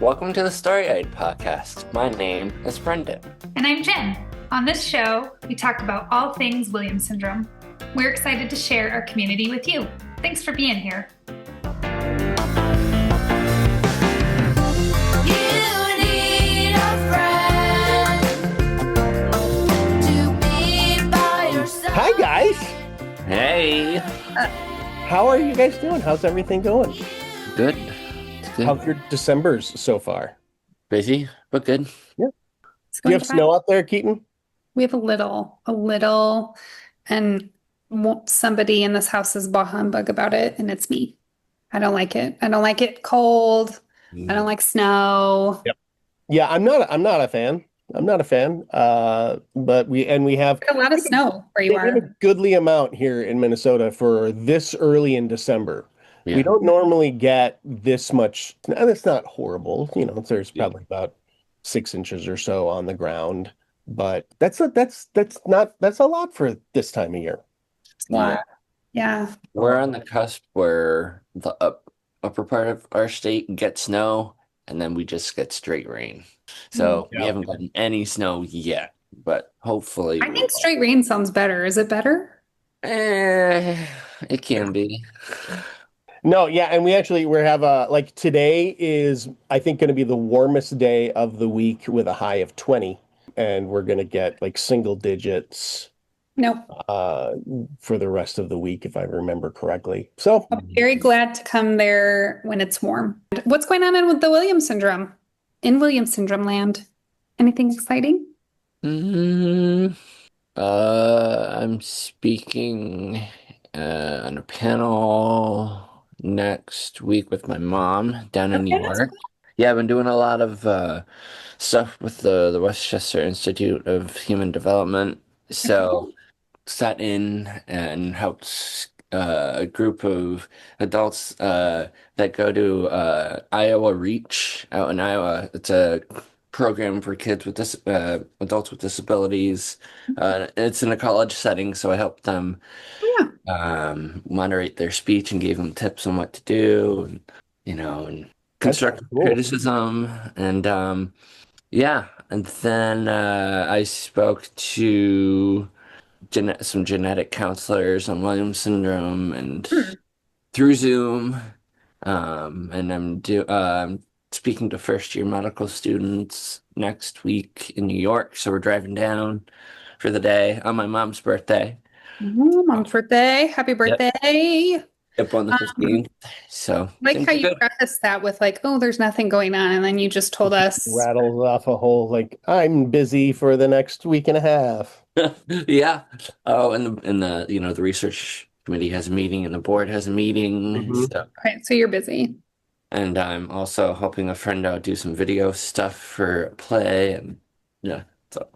Welcome to the Story Eyed Podcast. My name is Brendan. And I'm Jen. On this show, we talk about all things Williams syndrome. We're excited to share our community with you. Thanks for being here. Hi, guys. Hey. How are you guys doing? How's everything going? Good. It's good. How's your Decembers so far? Busy, but good. Yeah. Do you have snow out there, Keaton? We have a little, and somebody in this house is bah humbug about it, and it's me. I don't like it. I don't like it cold. I don't like snow. Yep. Yeah, I'm not a fan. But we have a lot of snow where you are. A goodly amount here in Minnesota for this early in December. Yeah. We don't normally get this much, and it's not horrible. There's probably about 6 inches or so on the ground, but that's a lot for this time of year. Yeah. We're on the cusp where the upper part of our state gets snow, and then we just get straight rain. So we haven't gotten any snow yet, but hopefully. I think straight rain sounds better. Is it better? It can be. No, yeah, and we have today is, I think, going to be the warmest day of the week with a high of 20, and we're going to get single digits. No. For the rest of the week, if I remember correctly. So I'm very glad to come there when it's warm. What's going on with the Williams syndrome? In Williams syndrome land? Anything exciting? I'm speaking on a panel next week with my mom down in New York. Yeah, I've been doing a lot of stuff with the Westchester Institute of Human Development. So sat in and helped a group of adults that go to Iowa Reach out in Iowa. It's a program for kids with adults with disabilities. It's in a college setting, so I helped them moderate their speech and gave them tips on what to do, and constructive criticism, and and then I spoke to some genetic counselors on Williams syndrome and through Zoom, and I'm speaking to first-year medical students next week in New York. So we're driving down for the day on my mom's birthday. Mom's birthday! Happy birthday! Yep, on the 15th. So how you preface that with there's nothing going on, and then you just told us rattles off a whole I'm busy for the next week and a half. Yeah. Oh, and the research committee has a meeting and the board has a meeting. So you're busy. And I'm also helping a friend out do some video stuff for a play, and so.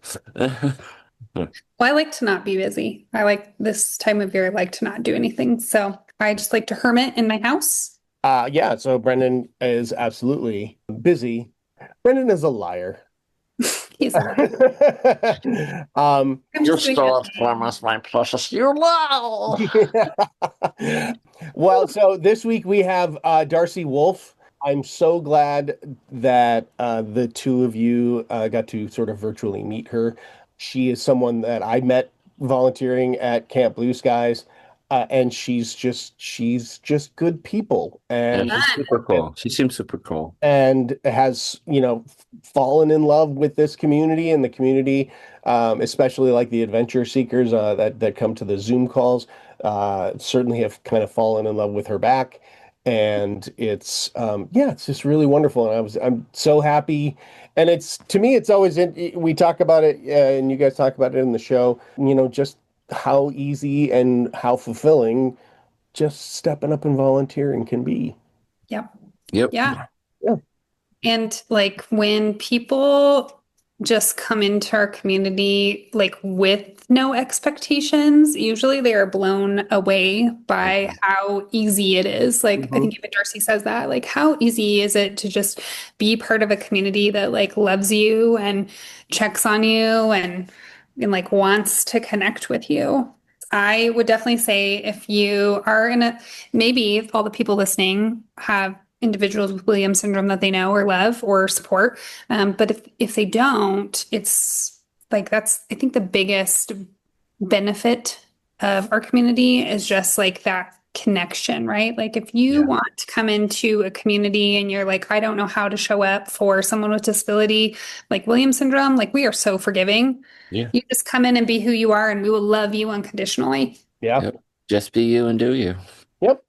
Well, I like to not be busy. I like this time of year. I like to not do anything. So I just like to hermit in my house. So Brendan is absolutely busy. Brendan is a liar. He's a liar. You're still my precious. You lie. Well, so this week we have Darcie Wolfe. I'm so glad that the two of you got to sort of virtually meet her. She is someone that I met volunteering at Camp Blue Skies, and she's just good people, and she's super cool. She seems super cool, and has fallen in love with this community and the community, especially the adventure seekers that come to the Zoom calls. Certainly have kind of fallen in love with her back. And it's just really wonderful, and I'm so happy. And to me it's always we talk about it, and you guys talk about it in the show. Just how easy and how fulfilling just stepping up and volunteering can be. Yep. Yeah. And when people just come into our community with no expectations, usually they are blown away by how easy it is. I think even Darcie says that, how easy is it to just be part of a community that loves you and checks on you and wants to connect with you. I would definitely say if you are maybe all the people listening have individuals with Williams syndrome that they know or love or support. But if they don't, it's like that's I think the biggest benefit of our community is just like that connection, right? Like if you Yeah. want to come into a community and you're like, I don't know how to show up for someone with disability like Williams syndrome, like we are so forgiving. Yeah. You just come in and be who you are, and we will love you unconditionally. Yeah. Yep. Just be you and do you. Yep.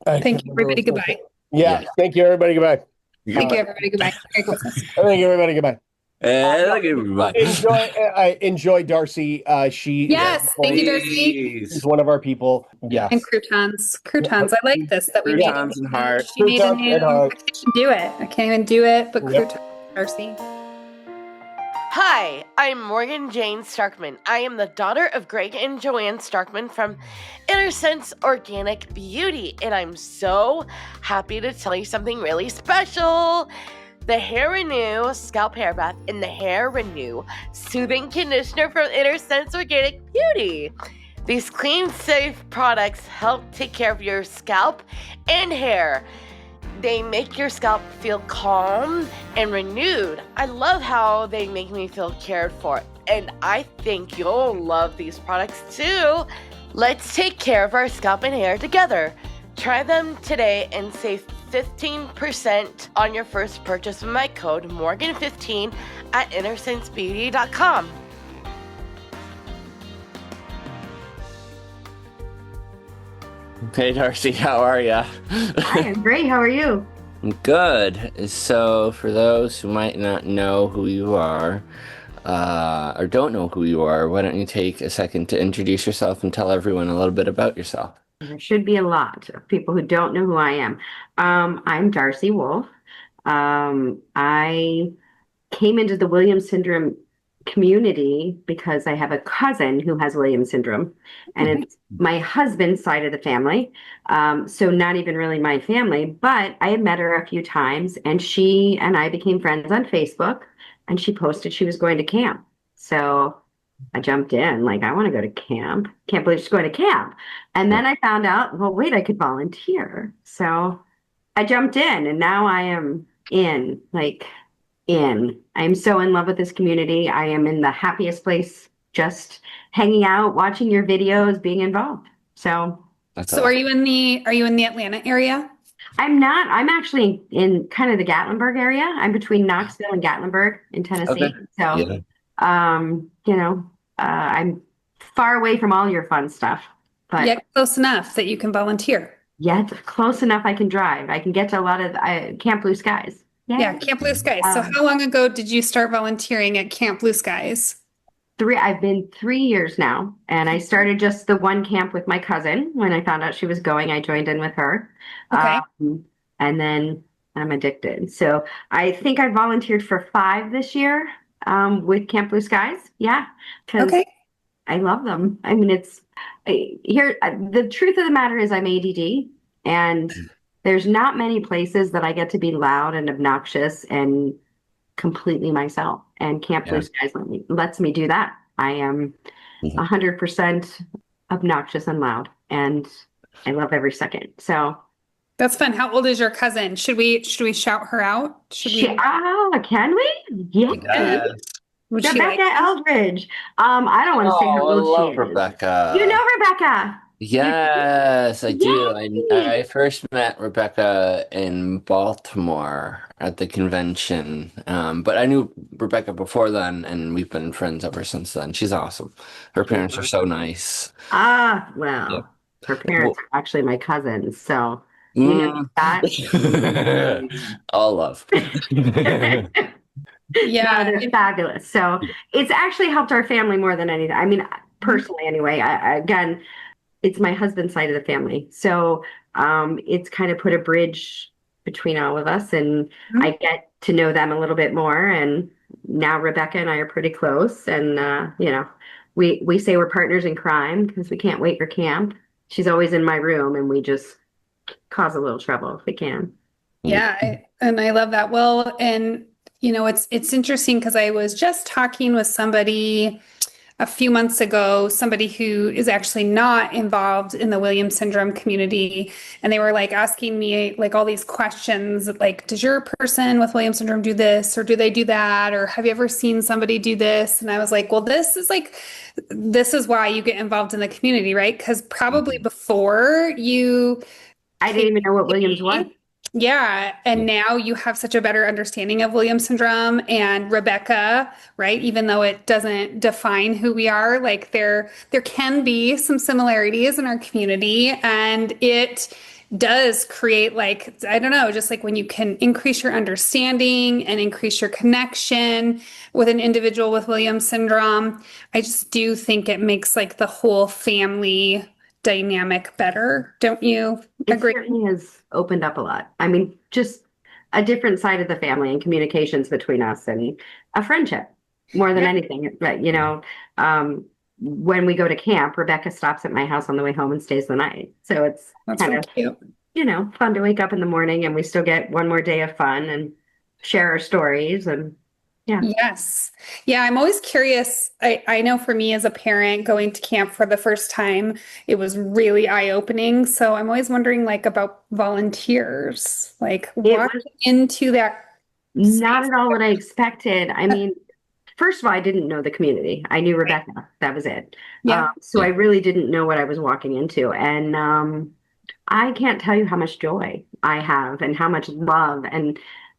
I Thank couldn't you, agree everybody. with more. Goodbye. Yeah. Yeah. Thank you, everybody. Goodbye. Thank you, everybody. Goodbye. Merry Christmas. Thank you, everybody. Goodbye. Look at everybody. I enjoy Darcie. She Yes, thank you, Darcie. is Please. one of our people. Yeah. And Yes. croutons. Croutons. I like this that we made. Croutons and heart. She made a Croutons new, and I heart. can't even do it. I can't even do it, but Yep. croutons, Darcie. Hi, I'm Morgan Jane Starkman. I am the daughter of Greg and Joanne Starkman from Innersense Organic Beauty, and I'm so happy to tell you something really special. The Hair Renew Scalp Hair Bath and the Hair Renew Soothing Conditioner from Innersense Organic Beauty. These clean, safe products help take care of your scalp and hair. They make your scalp feel calm and renewed. I love how they make me feel cared for, and I think you'll love these products too. Let's take care of our scalp and hair together. Try them today and save 15% on your first purchase with my code Morgan15 at InnersenseBeauty.com. Hey, Darcie, how are ya? Hi, I'm great. How are you? Good. So, for those who might not know who you are, or don't know who you are, why don't you take a second to introduce yourself and tell everyone a little bit about yourself? There should be a lot of people who don't know who I am. I'm Darcie Wolfe. I came into the Williams syndrome community because I have a cousin who has Williams syndrome, and it's my husband's side of the family. So not even really my family, but I had met her a few times, and she and I became friends on Facebook, and she posted she was going to camp. So I jumped in, like, I want to go to camp. Can't believe she's going to camp. And then I found out, well, wait, I could volunteer. So I jumped in, and now I am in, like, I'm so in love with this community. I am in the happiest place, just hanging out, watching your videos, being involved. So That's So awesome. are you in the Atlanta area? I'm not, I'm actually in kind of the Gatlinburg area. I'm between Knoxville and Gatlinburg in Tennessee. Okay. So, Yeah. I'm far away from all your fun stuff, but Yet close enough that you can volunteer. yet close enough I can drive. I can get to a lot of Camp Blue Skies. Yay. Yeah, Camp Blue Skies. So how long ago did you start volunteering at Camp Blue Skies? I've been 3 years now, and I started just the one camp with my cousin. When I found out she was going, I joined in with her. Okay. And then I'm addicted. So I think I volunteered for 5 this year with Camp Blue Skies. Yeah, because Okay. I love them. I mean, the truth of the matter is I'm ADD, and there's not many places that I get to be loud and obnoxious and completely myself. And Camp Blue Skies lets me do that. I am 100% obnoxious and loud, and I love every second. So That's fun. How old is your cousin? Should we shout her out? can we? Yeah. Yes. Would she Rebecca like? Eldridge. I don't want to say how Oh, I old love she is. Rebecca. You know Rebecca. Yes, I do. Yay. I first met Rebecca in Baltimore at the convention. But I knew Rebecca before then, and we've been friends ever since then. She's awesome. Her parents are so nice. Well, Yeah. her parents are actually my cousins, so you know Mm. that. All love. Yeah. They're fabulous. So it's actually helped our family more than anything. I mean, personally, anyway. Again, it's my husband's side of the family, so it's kind of put a bridge between all of us, and I get to know them a little bit more. And now Rebecca and I are pretty close, and we say we're partners in crime because we can't wait for camp. She's always in my room, and we just cause a little trouble if we can. Yeah, and I love that. Well, and it's interesting because I was just talking with somebody a few months ago somebody who is actually not involved in the Williams syndrome community, and they were like asking me like all these questions like, does your person with Williams syndrome do this or do they do that? Or have you ever seen somebody do this? And I was like, well, this is why you get involved in the community, right? Because probably before you I didn't came even know what Williams was. yeah, and now you have such a better understanding of Williams syndrome and Rebecca, right? Even though it doesn't define who we are, like there can be some similarities in our community, and it does create like I don't know, just like when you can increase your understanding and increase your connection with an individual with Williams syndrome, I just do think it makes like the whole family dynamic better. Don't you It agree? certainly has opened up a lot. I mean, just a different side of the family and communications between us and a friendship more than Yeah, anything. But, um, when we go to camp, Rebecca stops at my house on the way home and stays the night. So it's that's kind really of, cute. fun to wake up in the morning and we still get one more day of fun and share our stories. And yeah, Yes. Yeah, I'm always curious. I know for me as a parent going to camp for the first time, it was really eye-opening. So I'm always wondering like about volunteers, like it was walking into that not space. at all what I expected. I mean, first of all, I didn't know the community. I knew Rebecca. That was it. Yeah. So I really didn't know what I was walking into. And I can't tell you how much joy I have and how much love. And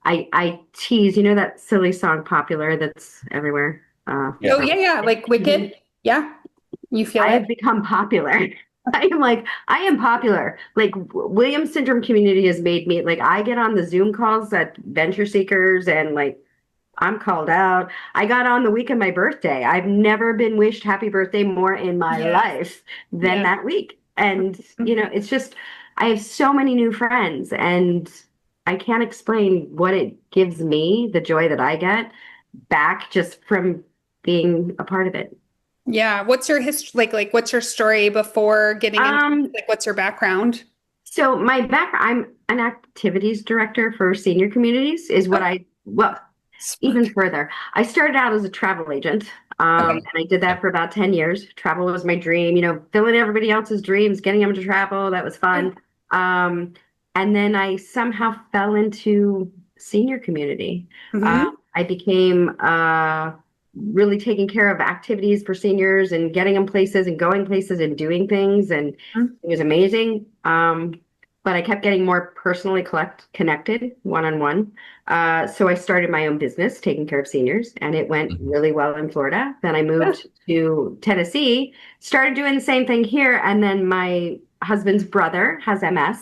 I tease, that silly song Popular that's everywhere. Oh yeah, yeah, like Wicked. Yeah. You feel I it? have become popular. I am popular. Like Williams syndrome community has made me like I get on the Zoom calls at Venture Seekers and like I'm called out. I got on the week of my birthday. I've never been wished happy birthday more in my Yes. life than Yes. that week. And, it's just, I have so many new friends and I can't explain what it gives me, the joy that I get back just from being a part of it. Yeah. What's your history like what's your story before getting into Um, like what's your background? so my background, I'm an activities director for senior communities is what Oh, well, smart. even further, I started out as a travel agent, Okay. and I did that for about 10 years. Travel was my dream, filling everybody else's dreams, getting them to travel. That was Yeah. fun. Um, and then I somehow fell into senior community. Hmm. I became really taking care of activities for seniors and getting them places and going places and doing things. And it was amazing. But I kept getting more personally connected one-on-one. So I started my own business taking care of seniors, and it went really well in Florida. Then I moved to Tennessee, started doing the same thing here, and then my husband's brother has MS,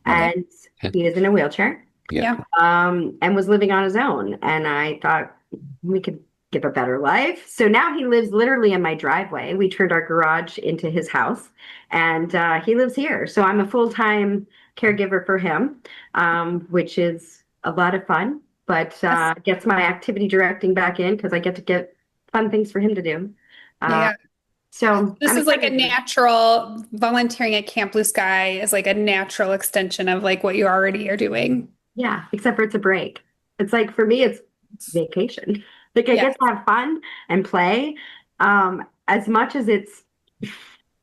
Okay. and he is in a wheelchair, Yeah. Yeah. and was living on his own. And I thought we could give a better life. So now he lives literally in my driveway. We turned our garage into his house, and he lives here. So I'm a full-time caregiver for him, which is a lot of fun, but Yes. gets my activity directing back in because I get to get fun things for him to do. Yeah. Uh, Yeah. so This I'm is like a excited. natural volunteering at Camp Blue Sky is like a natural extension of like what you already are doing. Yeah, except for it's a break. It's like for me, it's vacation. Like I Yeah. get to have fun and play. As much as it's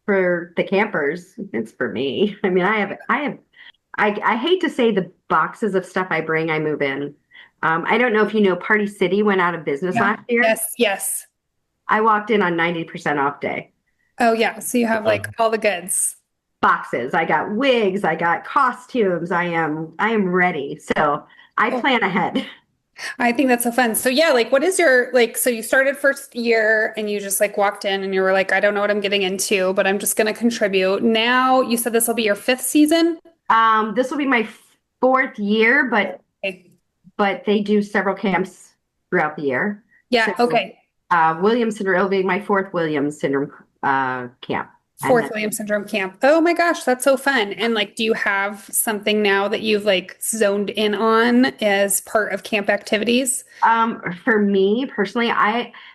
for the campers, it's for me. I mean, I hate to say the boxes of stuff I bring, I move in. I don't know if you know, Party City went out of business Yeah. last year. Yes. Yes. I walked in on 90% off day. Oh yeah. So you have like all the goods. Boxes. I got wigs, I got costumes. I am ready. So I Cool. plan ahead. I think that's so fun. So yeah, like what is your like so you started first year and you just like walked in and you were like, I don't know what I'm getting into, but I'm just gonna contribute. Now you said this will be your fifth season? This will be my fourth year, Okay. but they do several camps throughout the year. Yeah, So okay. Williams syndrome will be my fourth Williams syndrome camp. And Fourth Williams syndrome camp. Oh my gosh, that's so fun. And like, do you have something now that you've like zoned in on as part of camp activities? for me personally,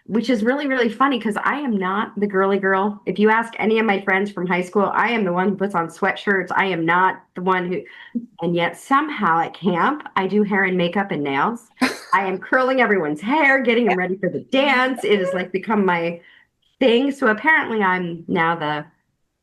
which is really, really funny because I am not the girly girl. If you ask any of my friends from high school, I am the one who puts on sweatshirts. I am not the one who, and yet somehow at camp, I do hair and makeup and nails. I am curling everyone's hair, getting them ready for the dance. It has like become my thing. So apparently I'm now the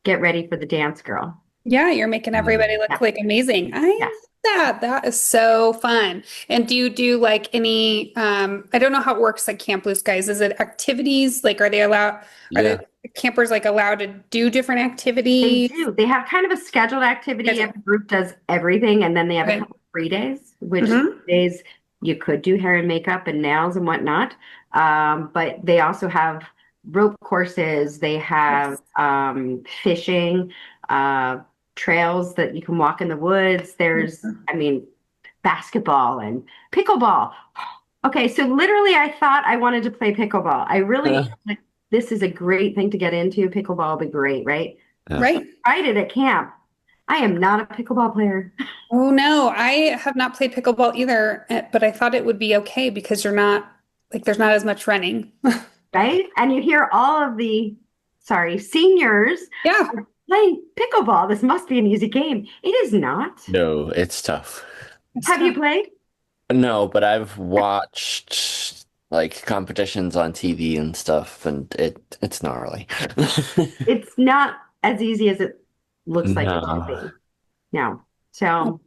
get ready for the dance girl. Yeah, you're making everybody look Yeah. like amazing. I Yeah. love that. That is so fun. And do you do like any I don't know how it works at Camp Blue Skies. Is it activities? Like are Yeah. the campers like allowed to do different They activities? do. They have kind of a scheduled activity. Schedule. Every group does everything, and then they have a Okay. couple free days, which Hmm. days you could do hair and makeup and nails and whatnot. But they also have rope courses. They have Yes. fishing, trails that you can walk in the woods. There's, I mean, basketball and pickleball. Okay, so literally, I thought I wanted to play pickleball. I really, like, this is a great thing to get into. Pickleball will be great, right? Yeah. Right. Tried it at camp. I am not a pickleball player, Oh no, I have not played pickleball either, but I thought it would be okay because you're not like there's not as much running. right? And you hear all of the, sorry, seniors Yeah. are playing pickleball. This must be an easy game. It is not. No, it's tough. It's Have you tough. played? No, but I've watched like competitions on TV and stuff, and it's gnarly. It's not as easy as it looks like it should No. be. No. So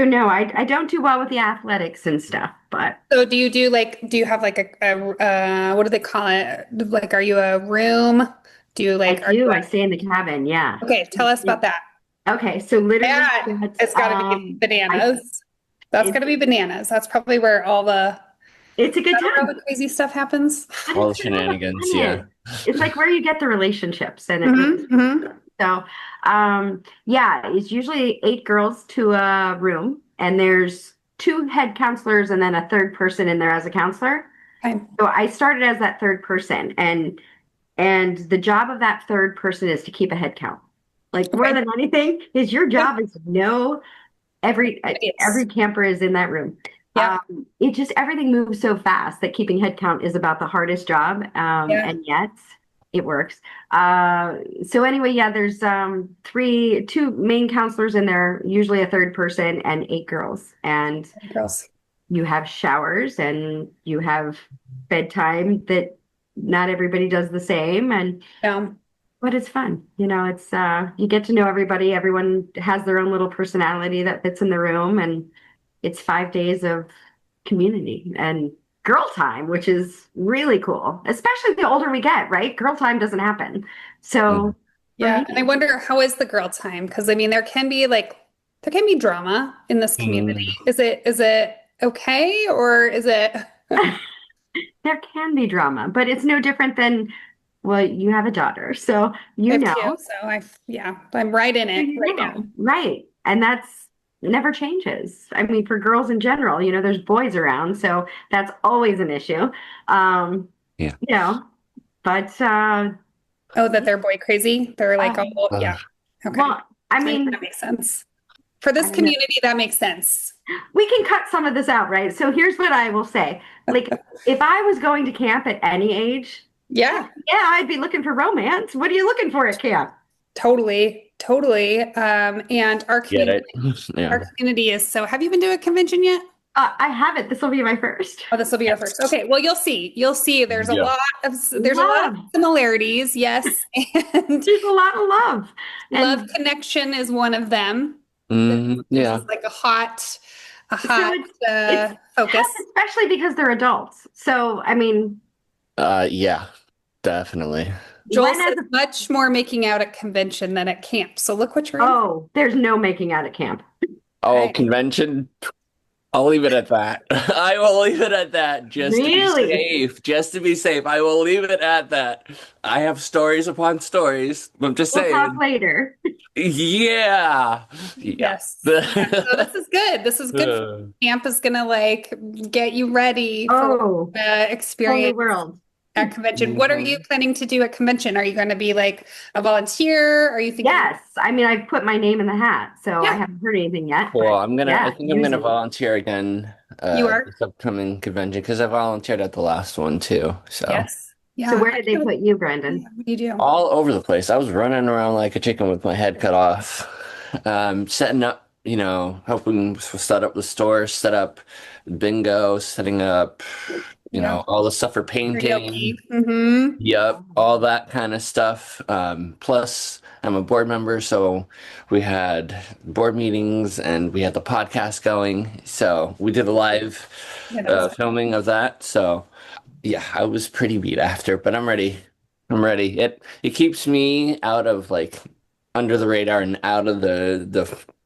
no, I don't do well with the athletics and stuff, but So do you have like what do they call it? Like are you a room? Do you I like are you do. I stay in the cabin. Yeah. okay, tell us about that. Okay. So literally, Yeah, it's gotta be I, bananas. That's it's, gotta be bananas. That's probably where all it's a good where all time. the crazy stuff happens. But All the it's where all the shenanigans, fun yeah. is. It's like where you get the relationships and it makes Hmm. so yeah, it's usually 8 girls to a room and there's 2 head counselors and then a third person in there as a counselor. Fine. So I started as that third person and the job of that third person is to keep a head count. Like more Okay. than anything, is your job is to know every Yes. camper is in that room. Yeah. It just everything moves so fast that keeping head count is about the hardest job, Yeah. and yet it works. So anyway, yeah, there's two main counselors in there, usually a third person, and 8 girls, and Girls. you have showers and you have bedtime that not everybody does the same, and Yeah. but it's fun. You know, it's you get to know everybody. Everyone has their own little personality that fits in the room, and it's 5 days of community and girl time, which is really cool. Especially the older we get, right? Girl time doesn't happen. So for Yeah. me, And I wonder how is the girl time? Because I mean there can be drama in this community. Mm. Is it okay or is it there can be drama, but it's no different than, well, you have a daughter, so I you have two, know. so yeah, I'm right in So it you right know, now. right. And that's never changes. I mean, for girls in general, you know, there's boys around, so that's always an issue. Yeah. You know, but Oh, that they're boy crazy. They're like, uh, oh, yeah. Okay. well, I That mean, makes sense. For I this don't know. community, that makes sense. We can cut some of this out, right? So here's what I will say. Like, if I was going to camp at any age, Yeah, yeah, I'd be looking for romance. What are you looking for at camp? totally, totally. And Get it? our Yeah. community is so. Have you been to a convention yet? I haven't. This will be my first. Oh, this will be your first. Okay, well, you'll see. You'll see. Yeah. There's a lot of Love. similarities, yes, and There's a lot of love. love And connection is one of them. This Yeah. is like a so hot it's focus. tough, especially because they're adults. So, I mean, Yeah, definitely. Joel when as says much more making out at convention than at camp. So look what you're in. oh, there's no making out at camp. Oh, Right. convention. I'll leave it at that. I will leave it at that just to be Really? safe. Just to be safe. I will leave it at that. I have stories upon stories. I'm just We'll talk saying. later. Yeah. Yeah. Yes. So this is good. This is good. Camp is gonna like get you ready for Oh, the whole new experience world. at convention. What are you planning to do at convention? Are you going to be like a volunteer? Are you thinking? Yes. I mean, I've put my name in the hat, so Yeah. I haven't heard anything yet. Cool. But I yeah, think I'm use gonna it. volunteer again You are? this upcoming convention because I volunteered at the last one too. So Yes. Yeah. So where did they put you, Brandon? What do you do? all over the place. I was running around like a chicken with my head cut off. Setting up, helping set up the store, set up bingo, setting up Yeah. all the stuff for Karaoke. painting. Mm-hmm. Yep, all that kind of stuff. Plus, I'm a board member, so we had board meetings and we had the podcast going. So we did a live Yeah, that was filming of that. So yeah, I was pretty beat after, but I'm ready. I'm ready. It keeps me out of like under the radar and out of the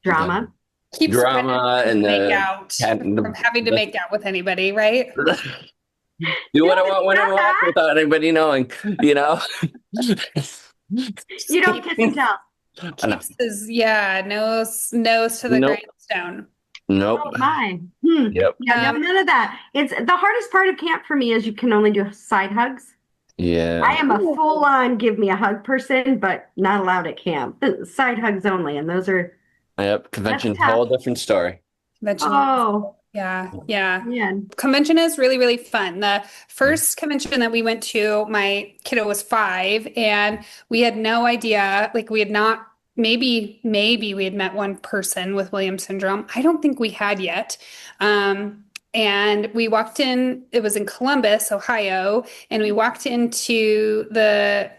Drama. keeps Brendan drama from and make out from having to the make out with anybody, right? do No, what I it's want when I not want that. without anybody knowing, you know? You don't kiss and tell. No, Keeps his nose to the nope, grindstone. nope. Oh my. Yep. Yeah, no, none of that. It's the hardest part of camp for me is you can only do side hugs. I Yeah. am a full-on give me a hug person, but not allowed at camp. Side hugs only, and Yep. that's Convention's a tough. whole different story. Convention. Oh, Yeah. man. Convention is really, really fun. The first convention that we went to, my kiddo was 5, and we had no idea, like we had not, maybe we had met one person with Williams syndrome. I don't think we had yet. And we walked in, it was in Columbus, Ohio, and we walked into the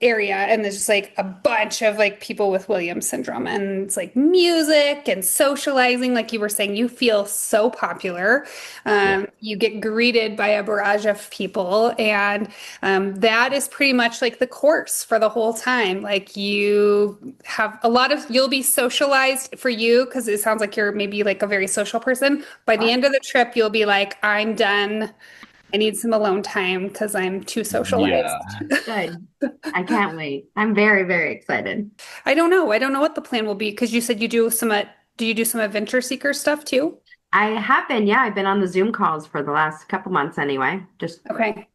area and there's just like a bunch of like people with Williams syndrome, and it's like music and socializing, like you were saying, you feel so popular. You get greeted by a barrage of people, and that is pretty much like the course for the whole time. Like you have you'll be socialized for you because it sounds like you're maybe like a very social person. By the end of the trip, you'll be like, I'm done. I need some alone time because I'm too socialized. Yeah. Good. I can't wait. I'm very, very excited. I don't know. I don't know what the plan will be because you said you do do you do some adventure seeker stuff too? I have been, yeah, I've been on the Zoom calls for the last couple months anyway. Just Okay.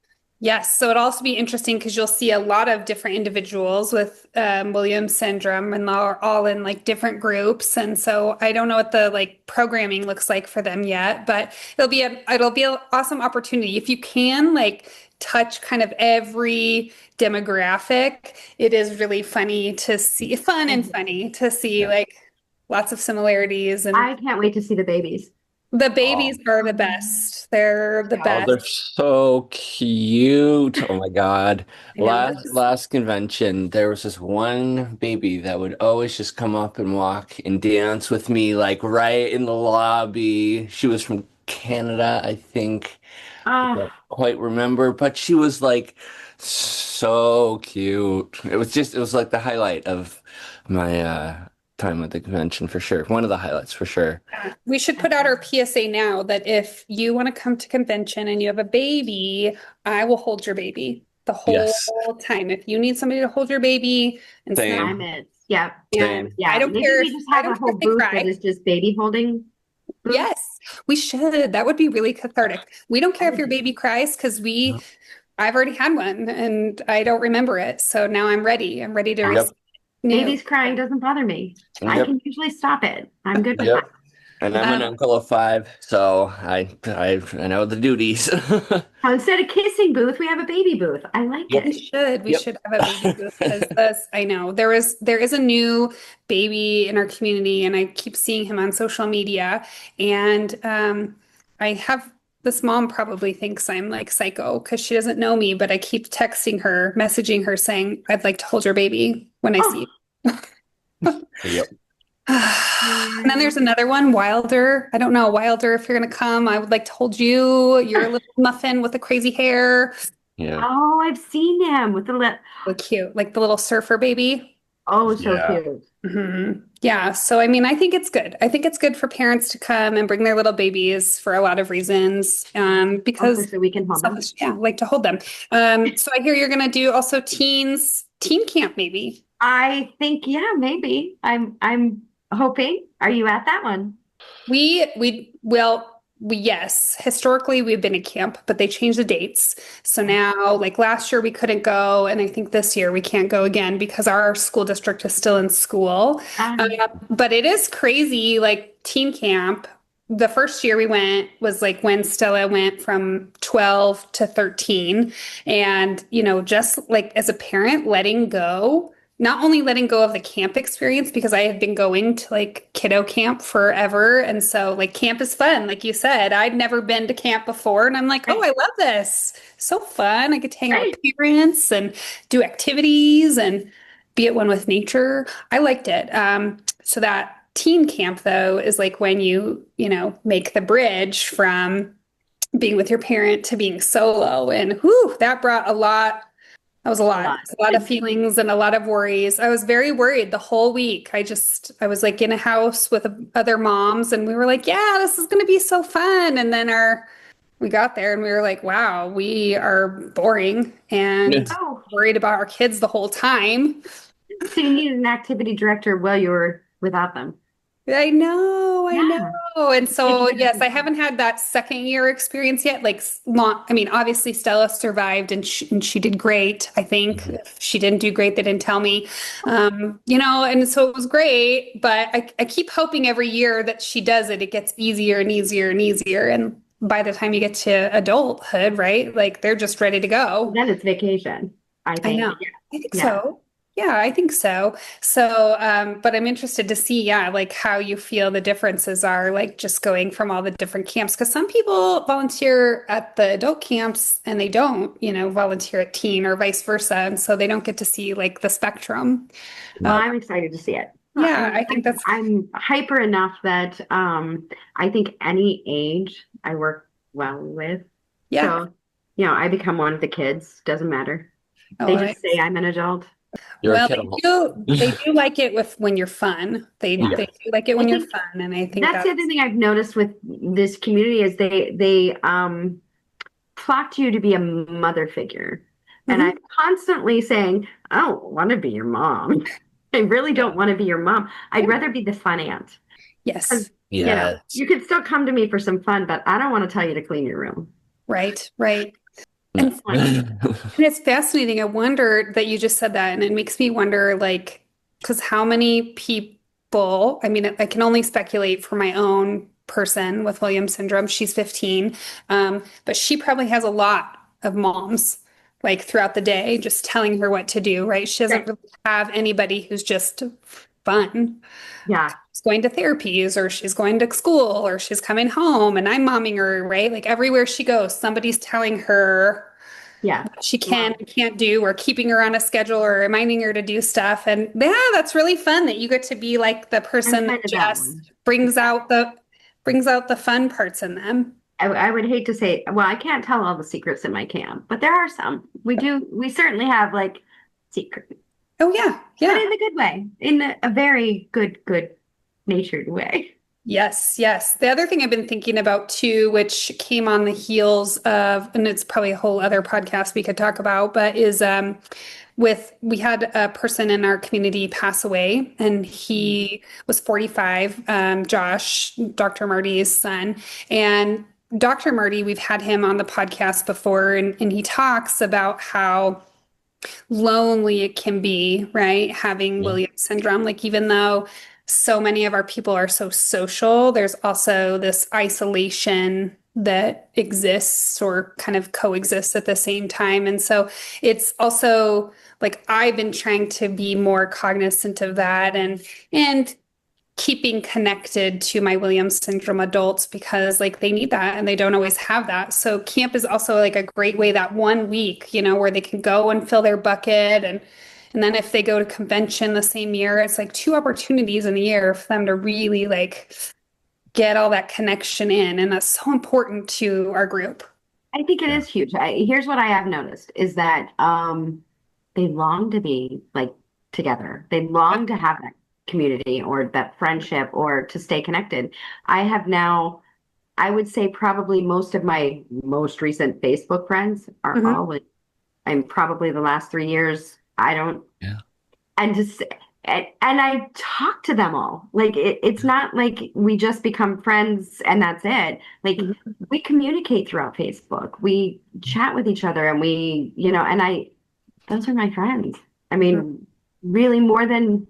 Yes. So it'll also be interesting because you'll see a lot of different individuals with Williams syndrome, and they're all in like different groups. And so I don't know what the like programming looks like for them yet, but it'll be an awesome opportunity if you can like touch kind of every demographic. It is really fun and funny to see like lots of similarities, and I can't wait to see the babies. the babies Oh, are the best. They're the oh, they're best. so cute. Oh my God. I know. Last convention, there was this one baby that would always just come up and walk and dance with me, like right in the lobby. She was from Canada, I think. I Oh, don't quite remember, but she was like so cute. It was like the highlight of my time at the convention for sure. One of the highlights for sure. We should put out our PSA now that if you want to come to convention and you have a baby, I will hold your baby the whole Yes. time. If you need somebody to hold your baby and Same. snuggle, I'm it. Yeah. Same. Yeah. I don't Maybe care we if just I have a don't care whole if they booth cry. that is just baby holding booth. Yes, we should. That would be really cathartic. We don't care if your baby cries because I've already had one and I don't remember it. So now I'm ready. I'm ready to Yep. receive new. Babies crying doesn't bother me. I Yep. can usually stop it. I'm good with Yep. that. And I'm an uncle of 5, so I know the duties. So instead of kissing booth, we have a baby booth. I like Yep. it. We Yep. should have a baby booth because I know there is a new baby in our community, and I keep seeing him on social media. And I have this mom probably thinks I'm like psycho because she doesn't know me, but I keep texting her, messaging her saying, I'd like to hold your baby when I see you. Yep. And then there's another one, Wilder. I don't know, Wilder, if you're gonna come, I would like to hold you. You're a little muffin with the crazy hair. Yeah. Oh, I've seen him with the lip. So cute, like the little surfer baby. Oh, so Yeah. cute. Yeah, so I mean, I think it's good. I think it's good for parents to come and bring their little babies for a lot of reasons. Because Also, so we can hold them. yeah, like to hold them. So I hear you're gonna do also teen camp, maybe. I think, yeah, maybe. I'm hoping. Are you at that one? Yes, historically we've been at camp, but they changed the dates. So now, like last year we couldn't go, and I think this year we can't go again because our school district is still in school. But it is crazy, like teen camp. The first year we went was like when Stella went from 12 to 13. And, just like as a parent, letting go not only letting go of the camp experience because I had been going to like kiddo camp forever. And so like camp is fun. Like you said, I'd never been to camp before. And I'm like, oh, Right. I love this. So fun. I get to hang out Right. with parents and do activities and be at one with nature. I liked it. So that teen camp though is like when you make the bridge from being with your parent to being solo. And whew, that brought a lot. That was a A lot. lot. A lot of feelings and a lot of worries. I was very worried the whole week. I was like in a house with other moms and we were like, yeah, this is going to be so fun. And then we got there and we were like, wow, we are boring Yeah. and Oh, worried about our kids the whole time. so you needed an activity director while you were without them. I know, I Yeah. know. And so, Taking care of yes, I them. haven't had that second year experience yet. Like, long, I mean, obviously Stella survived and she did great. I think Mhm. if she didn't do great, they didn't tell me. And so it was great, but I keep hoping every year that she does it, it gets easier and easier and easier. And by the time you get to adulthood, right? Like they're just ready to go. Then it's vacation, I I think. know. I think Yeah. so. Yeah, I think so. So, but I'm interested to see, yeah, like how you feel the differences are, like just going from all the different camps. Because some people volunteer at the adult camps and they don't volunteer at teen or vice versa. And so they don't get to see like the spectrum. Well, Uh, I'm excited to see it. yeah, I think that's, I'm hyper enough that I think any age I work well with. yeah. So, I become one of the kids, doesn't matter. Oh, They just say I'm an adult. You're a well, kiddo. they do like it when you're fun. They Yeah. do like it I when you're think fun. And I think that's the other thing I've noticed with this community is they flock to you to be a mother figure. And Mhm. I'm constantly saying, I don't want to be your mom. I really don't want to be your mom. I'd rather be the fun aunt. Yes. Yes. You could still come to me for some fun, but I don't want to tell you to clean your room. Right, right. And And it's fascinating. I wonder that you just said that, and it makes me wonder, like, because how many people, I mean, I can only speculate for my own person with Williams syndrome. She's 15, but she probably has a lot of moms, like, throughout the day, just telling her what to do, right? She doesn't Right. really have anybody who's just fun. Yeah, She's going to therapies, or she's going to school, or she's coming home, and I'm momming her, right? Like, everywhere she goes, somebody's telling her yeah. she can and can't do, or keeping her on a schedule or reminding her to do stuff. And yeah, that's really fun that you get to be like the I'm person kind that of that just one. brings out the fun parts in them. I would hate to say, well, I can't tell all the secrets in my camp, but there are some. We certainly have like secrets, Oh yeah, but yeah. in a good way, in a very good natured way. Yes, yes. The other thing I've been thinking about too, which came on the heels of, and it's probably a whole other podcast we could talk about, but is we had a person in our community pass away, and he was 45, Josh, Dr. Marty's son. And Dr. Marty, we've had him on the podcast before, and he talks about how lonely it can be, right? Having Yeah. Williams syndrome. Like, even though so many of our people are so social, there's also this isolation that exists or kind of coexists at the same time. And so it's also like I've been trying to be more cognizant of that and keeping connected to my Williams syndrome adults because like they need that and they don't always have that. So camp is also like a great way that one week, where they can go and fill their bucket and then if they go to convention the same year, it's like two opportunities in a year for them to really like get all that connection in. And that's so important to our group. I think it is huge. Here's what I have noticed is that they long to be like together. They long to have that community or that friendship or to stay connected. I have now, I would say probably most of my most recent Facebook friends are Mhm. all with, I'm probably the last 3 years. I don't, Yeah. and just, and I talk to them all. Like it's not like we just become friends and that's it. Like Mhm. we communicate throughout Facebook. We chat with each other and those are my friends. I mean, really more than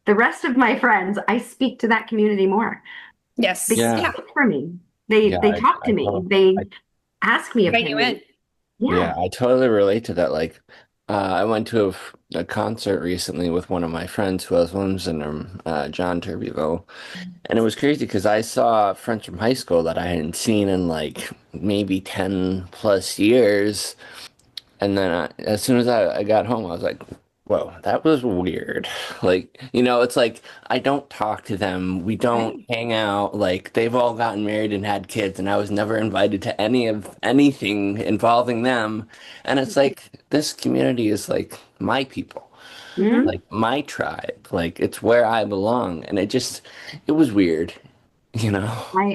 the rest of my friends, I speak to that community more Yes. because Yeah. they look for me. They Yeah, talk to me. I, They I, ask me Invite you opinions. in. Yeah. yeah, I totally relate to that. Like, I went to a concert recently with one of my friends who has Williams syndrome, John Turbyville, and it was crazy because I saw friends from high school that I hadn't seen in like maybe 10 plus years. And then as soon as I got home, I was like, whoa, that was weird. Like, it's like I don't talk to them. We don't Right. hang out. Like, they've all gotten married and had kids, and I was never invited to any of anything involving them. And it's like, this community is like my people, Mhm. Mhm. like my tribe. Like, it's where I belong. And it was weird, you know?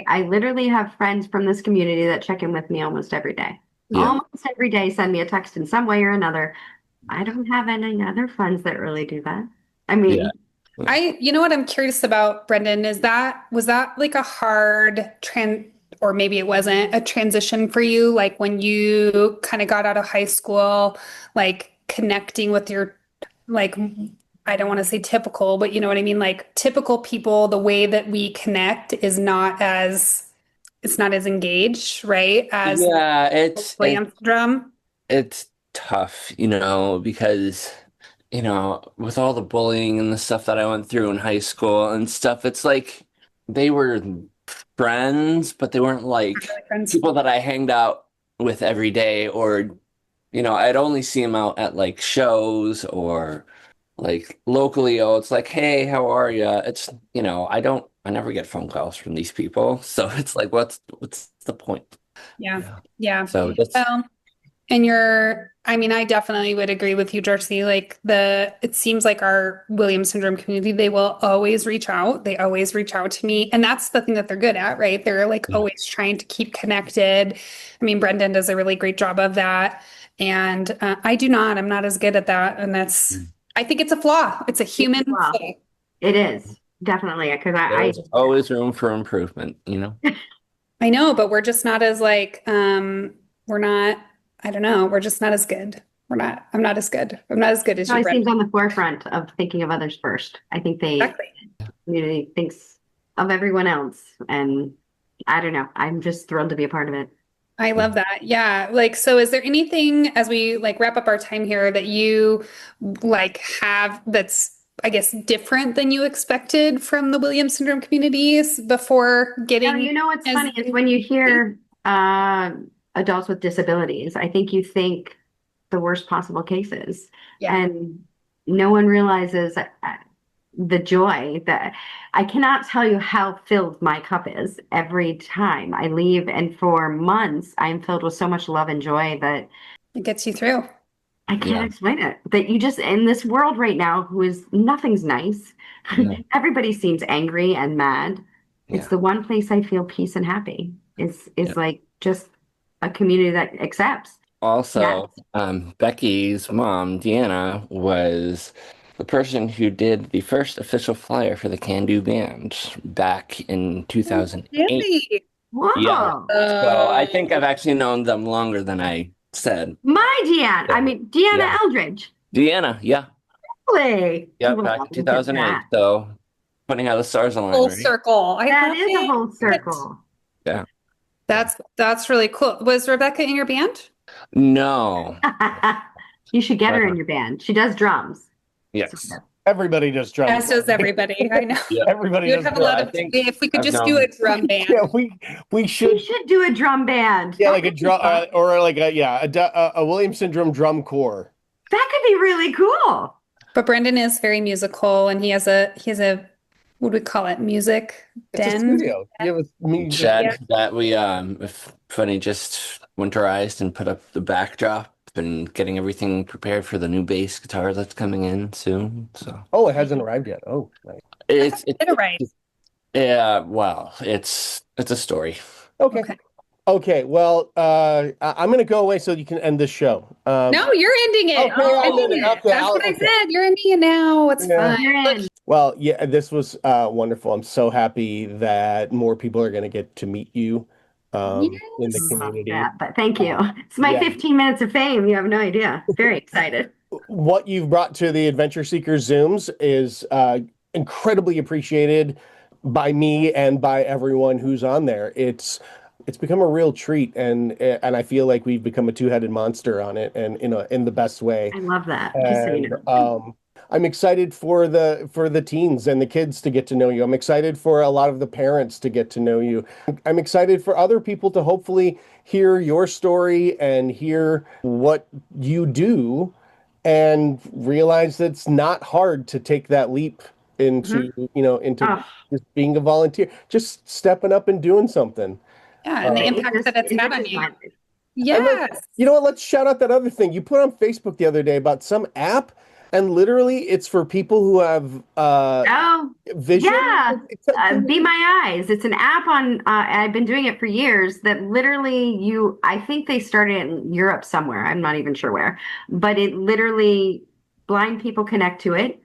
I literally have friends from this community that check in with me almost every day. Yeah. Almost every day, send me a text in some way or another. I don't have any other friends that really do that. I Yeah. mean, You know what I'm curious about, Brendan, is that was that like a hard or maybe it wasn't a transition for you, like when you kind of got out of high school, like connecting with your like I don't want to say typical, but you know what I mean? Like typical people, the way that we connect is not as it's not as engaged, right? As Yeah, it's Williams syndrome. it's tough, because, with all the bullying and the stuff that I went through in high school and stuff, it's like they were friends, but they weren't like Really friends. people that I hanged out with every day, or, I'd only see them out at like shows or like locally. Oh, it's like, hey, how are you? It's, I never get phone calls from these people. So it's like, what's the point? Yeah. Yeah. Yeah. So that's, And I mean, I definitely would agree with you, Darcy. It seems like our Williams syndrome community, they will always reach out. They always reach out to me. And that's the thing that they're good at, right? They're like yeah. always trying to keep connected. I mean, Brendan does a really great job of that. And I do not, I'm not as good at that. And I think it's a flaw. It's a human well, flaw. it is definitely because There's always room for improvement. I know, but we're just not as we're not, I don't know, we're just not as good. I'm not as good. I'm not as good as you, always Brendan. seems on the forefront of thinking of others first. I think the Exactly. community thinks of everyone else, and I don't know. I'm just thrilled to be a part of it. I love that. Yeah. So is there anything as we wrap up our time here that you have that's, I guess, different than you expected from the Williams syndrome communities before No, getting you know what's as funny is when you hear adults with disabilities, I think you think the worst possible cases, yeah. and no one realizes the joy that I cannot tell you how filled my cup is every time I leave. And for months, I'm filled with so much love and joy that It gets you through. I can't Yeah. explain it. That you just in this world right now, who is nothing's nice. Yeah. Everybody seems angry and mad. It's Yeah. the one place I feel peace and happy. Is Yeah. like just a community that accepts. Yeah. Also, Becky's mom, Deanna, was the person who did the first official flyer for the Can Do Band back in 2008. Really? Yeah. Whoa. So I think I've actually known them longer than I said. My Deanna. I mean Deanna Yeah. Eldridge. Deanna, yeah. Really? Yeah, Wow, back in look at 2008. that. So funny how the stars align, Full right? circle. I That love is a whole it. circle. Yeah. That's really cool. Was Rebecca in your band? No. You should get her in Uh, your band. She does drums. yes. Everybody does drums. As does everybody. I know. Yeah. Everybody We does would have a drums. lot I of, think if we could I've just do known. a drum band. Yeah, we We should. should do a drum band. Yeah, That like a could be drum fun. or like a Williams syndrome drum corps. That could be really cool. But Brendan is very musical and he has a what do we call it? Music It's a den. studio. You have a music. Yeah. Shed that we if funny just winterized and put up the backdrop and getting everything prepared for the new bass guitar that's coming in soon. So Oh, it hasn't arrived yet. Oh, nice. it's Get it right. yeah, well, it's a story. Okay. Okay. Okay. Well, I'm gonna go away so you can end this show. No, you're ending it. Okay, I'm ending it. Okay, That's what I okay. said. You're ending it now. It's Yeah. fine. You're in. Well, yeah, this was wonderful. I'm so happy that more people are gonna get to meet you in the Yes. community. Yeah, but thank you. It's my Yeah. 15 minutes of fame. You have no idea. Very excited. What you've brought to the Adventure Seekers Zooms is incredibly appreciated by me and by everyone who's on there. it's become a real treat, and I feel like we've become a two-headed monster on it, and in the best way. I love that. Just so you And know. I'm excited for the teens and the kids to get to know you. I'm excited for a lot of the parents to get to know you. I'm excited for other people to hopefully hear your story and hear what you do and realize that it's not hard to take that leap into, into Oh, just being a volunteer, just stepping up and doing something. Yeah, and the it impact just that it's had on enriches you. my life. And Yes. you know what? Let's shout out that other thing you put on Facebook the other day about some app, and literally it's for people who have Oh, vision. yeah. Be My Eyes. It's an app on, I've been doing it for years that literally I think they started it in Europe somewhere. I'm not even sure where, but it literally, blind people connect to it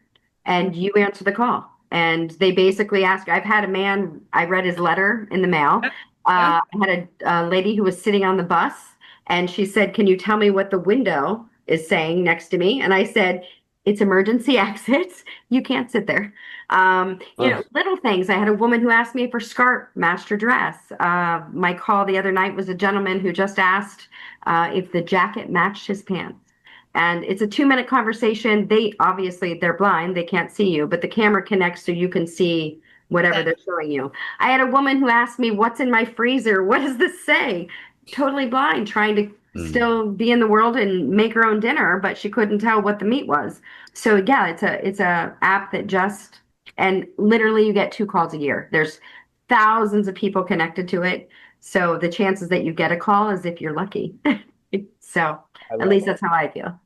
and you answer the call. And they basically ask, I've had a man, I read his letter in the mail. Yeah. I had a lady who was sitting on the bus and she said, "Can you tell me what the window is saying next to me?" And I said, "It's emergency exits. You can't sit there." Little things. I had a woman who asked me for scarf matched her dress. My call the other night was a gentleman who just asked if the jacket matched his pants. And it's a 2-minute conversation. They're blind. They can't see you, but the camera connects so you can see whatever they're showing you. I had a woman who asked me, "What's in my freezer? What does this say?" Totally blind, trying to still be in the world and make her own dinner, but she couldn't tell what the meat was. So yeah, it's a app that and literally you get 2 calls a year. There's thousands of people connected to it. So the chances that you get a call is if you're lucky. So at least that's how I feel.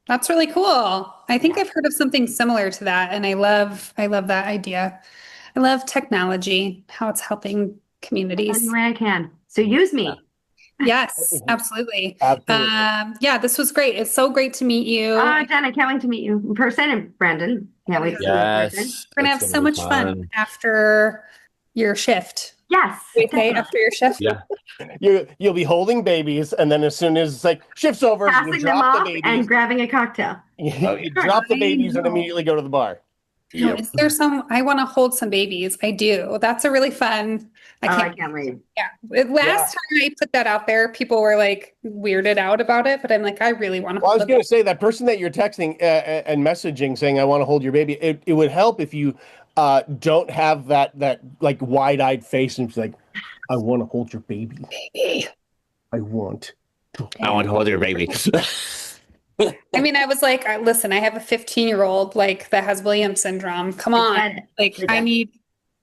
That's really cool. I think I've heard of something similar to that, and I love that idea. I love technology, how it's helping communities. Any way I can. So use me. Yes, absolutely. Absolutely. Yeah, this was great. It's so great to meet you. Jen, I can't wait to meet you in person, and Brendan. Can't wait to see you in person. Yes. We're gonna have it's so be much fun after your shift. Yes. We say after your shift. Yeah. You'll be holding babies, and then as soon as it's like shift's over, you Passing them drop the off babies. and grabbing a cocktail. You drop the babies and immediately go to the bar. No, Yep. is there I want to hold some babies. I do. That's a really fun. I can't wait. Yeah. Last time I put that out there, people were like weirded out about it, but I'm like, I really want to Well, I hold was going to say that person that you're texting and messaging saying, "I want to hold your baby." It would help if you don't have that like wide-eyed face and it's like, "I want to hold your baby. baby. I want." I want to hold your baby. I mean, I was like, listen, I have a 15-year-old like that has Williams syndrome. Come on. Like I need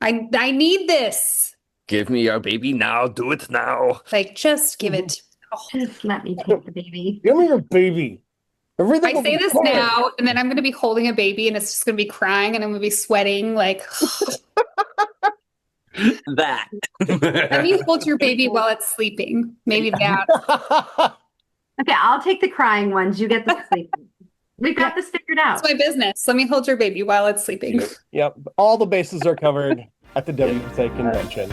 this. Give me your baby now. Do it now. Like just give it. Just let me take the baby. Give me your baby. Everything I will say be this fine. now, and then I'm going to be holding a baby, and it's just going to be crying, and I'm going to be sweating. Like, That. let me hold your baby while it's sleeping. Maybe that. Okay, I'll take the crying ones. You get the sleeping. We've got this figured out. That's my business. Let me hold your baby while it's sleeping. Yep. All the bases are covered at the WSA convention.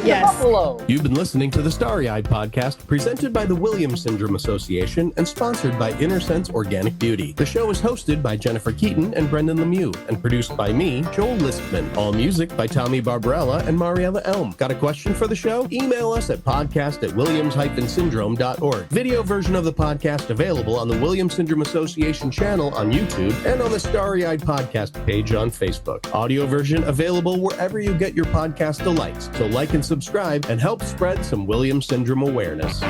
Yes. Buffalo. You've been listening to the Starry-Eyed podcast presented by the Williams Syndrome Association and sponsored by Innersense Organic Beauty. The show is hosted by Jennifer Keaton and Brendan Lemieux and produced by me, Joel Listman. All music by Tommy Barbarella and Mariella Elm. Got a question for the show? Email us at podcast@williams-syndrome.org. Video version of the podcast available on the Williams Syndrome Association channel on YouTube and on the Starry-Eyed podcast page on Facebook. Audio version available wherever you get your podcast delights. So like and subscribe and help spread some Williams Syndrome awareness.